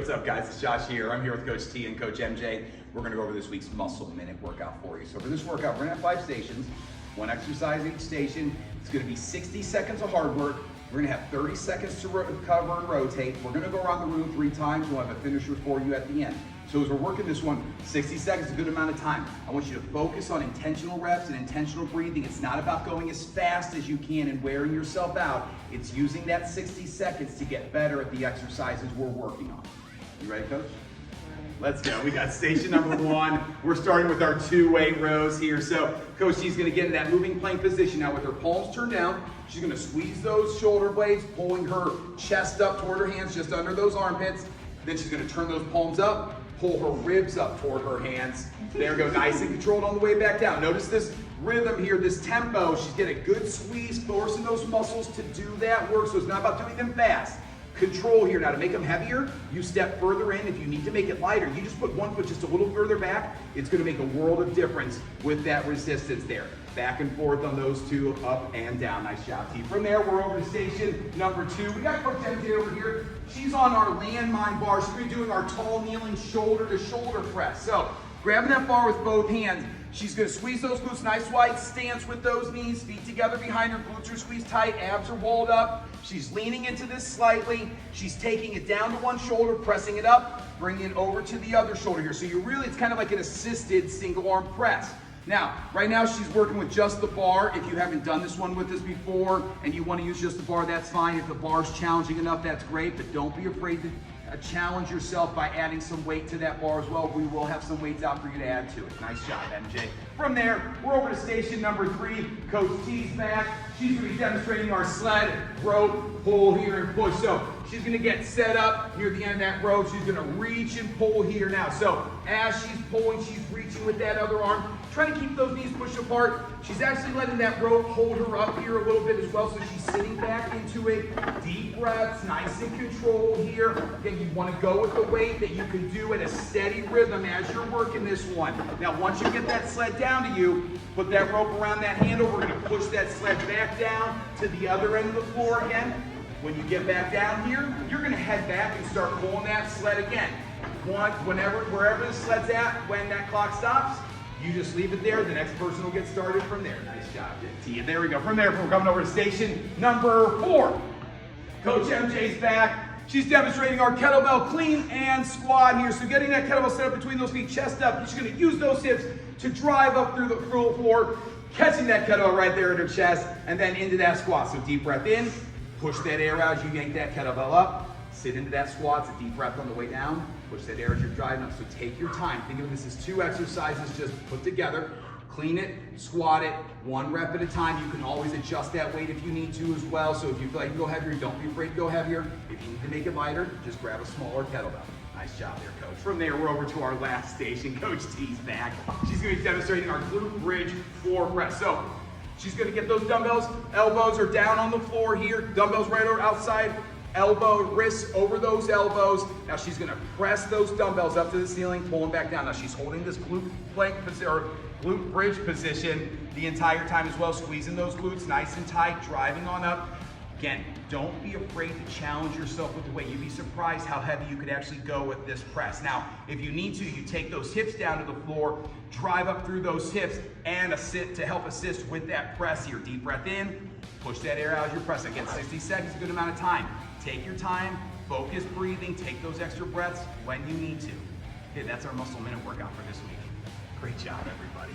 what's up guys? It's Josh here. I'm here with Coach T and Coach MJ. We're gonna go over this week's Muscle Minute workout for you. So for this workout, we're gonna have 5 stations, 1 exercise each station. It's gonna be 60 seconds of hard work. We're gonna have 30 seconds to recover and rotate. We're gonna go around the room 3 times. We'll have a finisher for you at the end. So as we're working this one, 60 seconds is a good amount of time. I want you to focus on intentional reps and intentional breathing. It's not about going as fast as you can and wearing yourself out. It's using that 60 seconds to get better at the exercises we're working on. You ready, Coach? Let's go. We got station number 1. We're starting with our 2 weight rows here. So Coach T's gonna get in that moving plank position. Now with her palms turned down, she's gonna squeeze those shoulder blades, pulling her chest up toward her hands, just under those armpits. Then she's gonna turn those palms up, pull her ribs up toward her hands. There we go, nice and controlled on the way back down. Notice this rhythm here, this tempo. She's getting a good squeeze, forcing those muscles to do that work. So it's not about doing them fast. Control here. Now to make them heavier, you step further in. If you need to make it lighter, you just put one foot just a little further back. It's gonna make a world of difference with that resistance there. Back and forth on those 2, up and down. Nice job, T. From there, we're over to station number 2. We got Coach MJ over here. She's on our landmine bar. She's gonna be doing our tall kneeling shoulder to shoulder press. So grabbing that bar with both hands, she's gonna squeeze those glutes, nice wide stance with those knees, feet together behind her, glutes are squeezed tight, abs are walled up. She's leaning into this slightly. She's taking it down to one shoulder, pressing it up, bringing it over to the other shoulder here. So it's kind of like an assisted single arm press. Now, right now she's working with just the bar. If you haven't done this one with us before and you want to use just the bar, that's fine. If the bar's challenging enough, that's great, but don't be afraid to challenge yourself by adding some weight to that bar as well. We will have some weights out for you to add to it. Nice job, MJ. From there, we're over to station number 3. Coach T's back. She's gonna be demonstrating our sled, rope, pull here and push. So she's gonna get set up near the end of that rope. She's gonna reach and pull here now. So as she's pulling, she's reaching with that other arm, trying to keep those knees pushed apart. She's actually letting that rope hold her up here a little bit as well. So she's sitting back into it. Deep breaths, nice and controlled here. Again, you wanna go with the weight that you can do at a steady rhythm as you're working this one. Now, once you get that sled down to you, put that rope around that handle. We're gonna push that sled back down to the other end of the floor again. When you get back down here, you're gonna head back and start pulling that sled again. Wherever the sled's at, when that clock stops, you just leave it there. The next person will get started from there. Nice job, T. And there we go. From there, we're coming over to station number 4. Coach MJ's back. She's demonstrating our kettlebell clean and squat here. So getting that kettlebell set up between those feet, chest up. She's gonna use those hips to drive up through the floor, catching that kettlebell right there in her chest, and then into that squat. So deep breath in, push that air out as you yank that kettlebell up, sit into that squat. It's a deep breath on the way down, push that air as you're driving up. So take your time. Think of this as 2 exercises just put together. Clean it, squat it, 1 rep at a time. You can always adjust that weight if you need to as well. So if you feel like you go heavier, don't be afraid to go heavier. If you need to make it lighter, just grab a smaller kettlebell. Nice job there, Coach. From there, we're over to our last station. Coach T's back. She's gonna be demonstrating our glute bridge floor press. So she's gonna get those dumbbells, elbows are down on the floor here, dumbbells right over outside, elbow, wrists over those elbows. Now she's gonna press those dumbbells up to the ceiling, pull them back down. Now she's holding this glute plank position, or glute bridge position the entire time as well, squeezing those glutes nice and tight, driving on up. Again, don't be afraid to challenge yourself with the weight. You'd be surprised how heavy you could actually go with this press. Now, if you need to, you take those hips down to the floor, drive up through those hips, and to help assist with that press here. Deep breath in, push that air out as you're pressing. Again, 60 seconds, a good amount of time. Take your time, focus breathing, take those extra breaths when you need to. Okay, that's our Muscle Minute workout for this week. Great job, everybody.